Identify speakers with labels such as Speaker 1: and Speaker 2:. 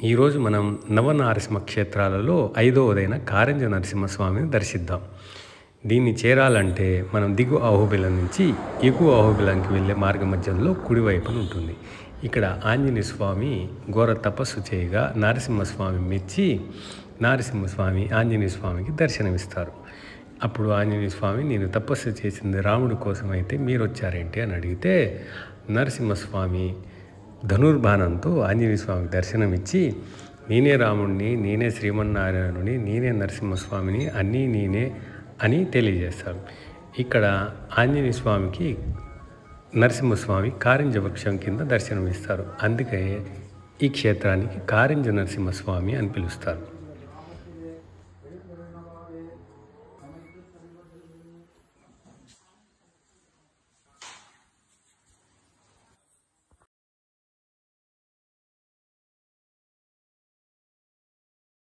Speaker 1: ఈరోజు మనం నవనారసింహ క్షేత్రాలలో 5వదైన కారంజ నరసింహస్వామిని దర్శిద్దాం. దీన్ని చేరాలంటే మనం దిగు అహోబిలం నుంచి ఎగువ అహోబిలంకి వెళ్ళే మార్గ మధ్యంలో కుడివైపున ఉంటుంది. ఇక్కడ ఆంజనేయ స్వామి ఘోర తపస్సు చేయగా నరసింహస్వామి మెచ్చి నరసింహస్వామి ఆంజనేయ స్వామికి దర్శనమిస్తారు. అప్పుడు ఆంజనేయ స్వామి, నేను తపస్సు చేసింది రాముడి కోసం అయితే మీరు వచ్చారేంటి అని అడిగితే, నరసింహస్వామి ధనుర్బాణంతో ఆంజనేయ స్వామికి దర్శనమిచ్చి, నేనే రాముడిని, నేనే శ్రీమన్నారాయణుని, నేనే నరసింహస్వామిని, అన్నీ నేనే అని తెలియజేస్తారు. ఇక్కడ ఆంజనేయ స్వామికి నరసింహస్వామి కారింజ వృక్షం కింద దర్శనమిస్తారు. అందుకే ఈ క్షేత్రానికి కారింజ నరసింహస్వామి అని పిలుస్తారు.